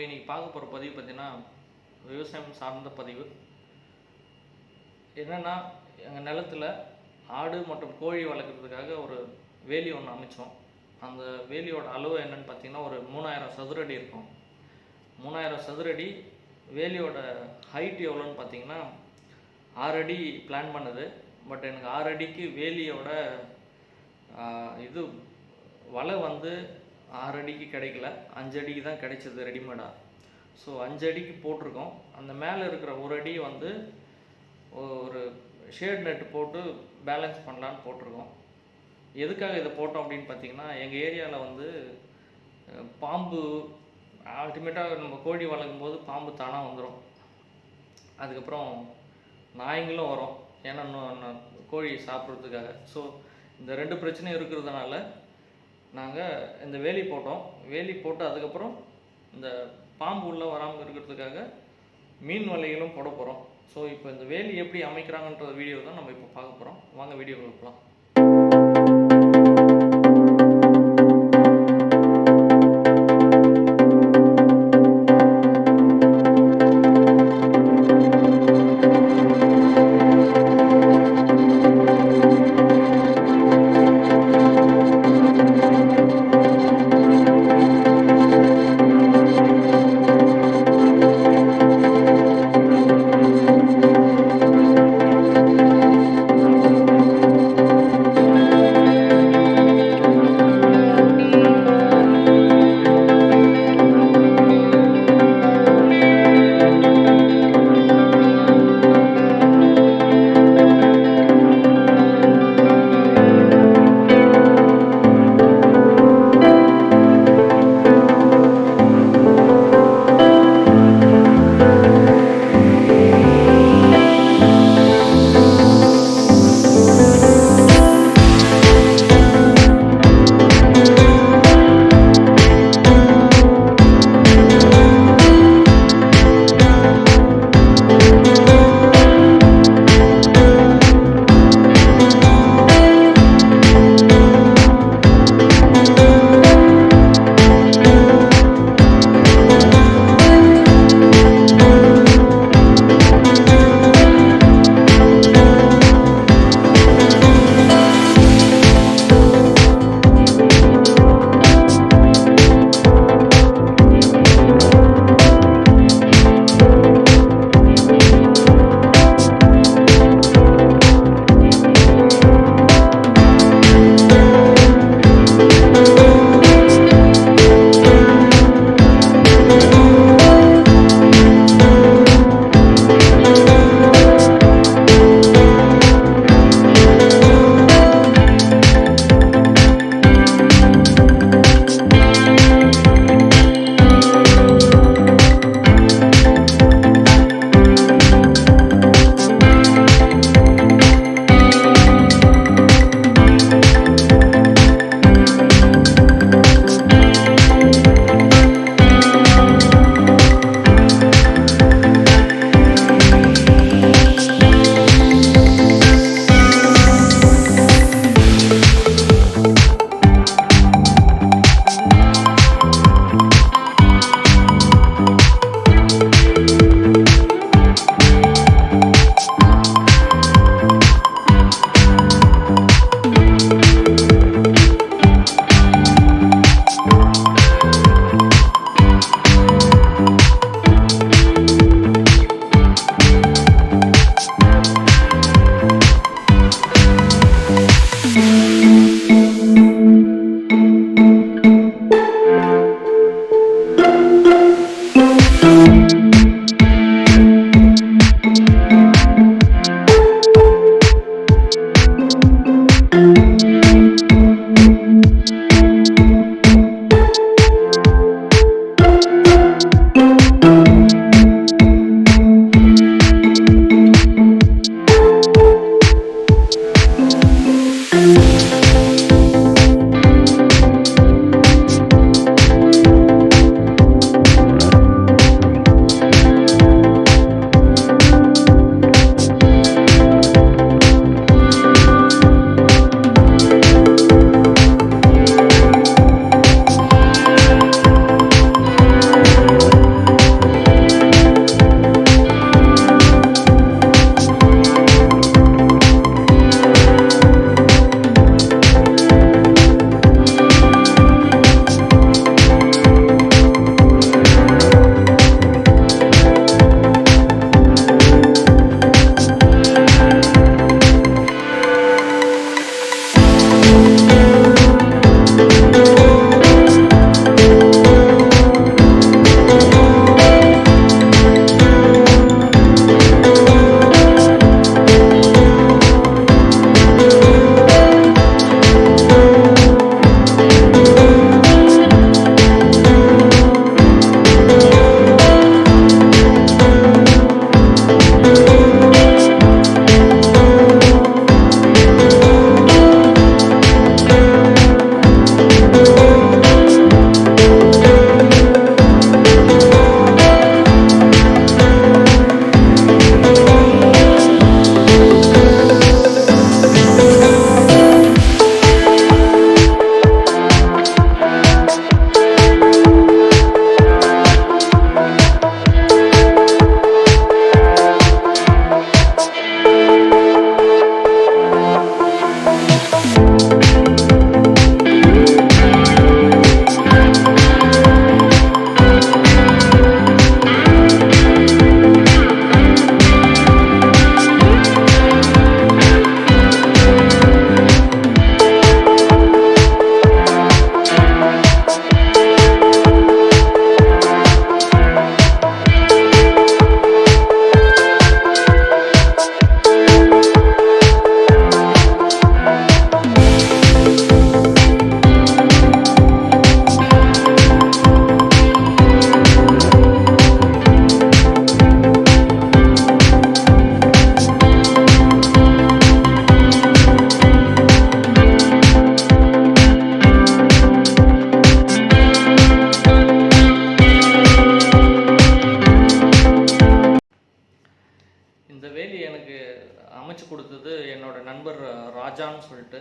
இன்றைக்கி பார்க்க போகிற பதிவு பார்த்திங்கன்னா விவசாயம் சார்ந்த பதிவு. என்னென்னா, எங்கள் நிலத்தில் ஆடு மற்றும் கோழி வளர்க்குறதுக்காக ஒரு வேலி ஒன்று அமைச்சோம். அந்த வேலியோட அளவு என்னென்னு பார்த்திங்கன்னா ஒரு 3000 சதுரடி இருக்கும். 3000 சதுரடி. வேலியோட ஹைட் எவ்வளோன்னு பார்த்திங்கன்னா 6 அடி பிளான் பண்ணுது. பட் எனக்கு 6 அடிக்கு வேலியோட இது வலை வந்து 6 அடிக்கு கிடைக்கல, 5 அடிக்கு தான் கிடைச்சது ரெடிமேடாக. ஸோ 5 அடிக்கு போட்டிருக்கோம். அந்த மேலே இருக்கிற ஒரு அடி வந்து ஒரு ஷேட் நெட்டு போட்டு பேலன்ஸ் பண்ணலான்னு போட்டிருக்கோம். எதுக்காக இதை போட்டோம் அப்படின்னு பார்த்திங்கன்னா, எங்கள் ஏரியாவில் வந்து பாம்பு அல்டிமேட்டாக நம்ம கோழி வளர்க்கும் போது பாம்பு தானாக வந்துடும். அதுக்கப்புறம் நாய்ங்களும் வரும், ஏன்னா கோழி சாப்பிட்றதுக்காக. ஸோ இந்த 2 பிரச்சனையும் இருக்கிறதுனால நாங்கள் இந்த வேலி போட்டோம். வேலி போட்டு அதுக்கப்புறம் இந்த பாம்பு உள்ளே வராமல் இருக்கிறதுக்காக மீன் வலைகளும் போட போகிறோம். ஸோ இப்போ இந்த வேலி எப்படி அமைக்கிறாங்கன்ற வீடியோ தான் நம்ம இப்போ பார்க்க போகிறோம். வாங்க வீடியோக்குள்ள போகலாம். கொடுத்தது என்னோட நண்பர் ராஜான்னு சொல்லிட்டு.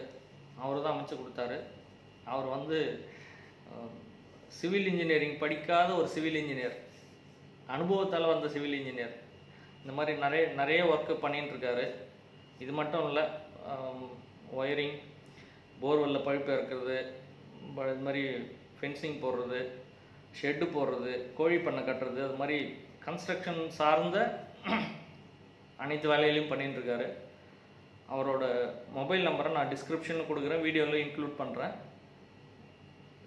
அவர் தான் அமைச்சு கொடுத்தாரு. அவர் வந்து சிவில் இன்ஜினியரிங் படிக்காத ஒரு சிவில் இன்ஜினியர், அனுபவத்தால் வந்த சிவில் இன்ஜினியர். இந்த மாதிரி நிறைய ஒர்க்கு பண்ணிகிட்டு இருக்காரு. இது மட்டும் இல்லை, ஒயரிங், போர்வெல்லில் பழுப்பு இறக்குறது, இது மாதிரி ஃபென்சிங் போடுறது, ஷெட்டு போடுறது, கோழி பண்ணை கட்டுறது, அது மாதிரி கன்ஸ்ட்ரக்ஷன் சார்ந்த அனைத்து வேலையிலையும் பண்ணிட்டு இருக்காரு. அவரோட மொபைல் நம்பரை நான் டிஸ்கிரிப்ஷனில் கொடுக்குறேன், வீடியோவில் இன்க்ளூட் பண்ணுறேன்.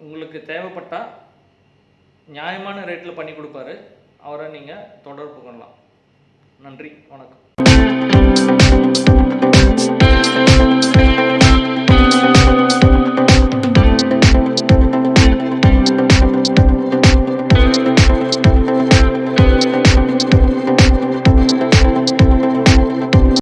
உங்களுக்கு தேவைப்பட்டால் நியாயமான ரேட்டில் பண்ணி கொடுப்பாரு. அவரை நீங்கள் தொடர்பு கொள்ளலாம். நன்றி, வணக்கம்.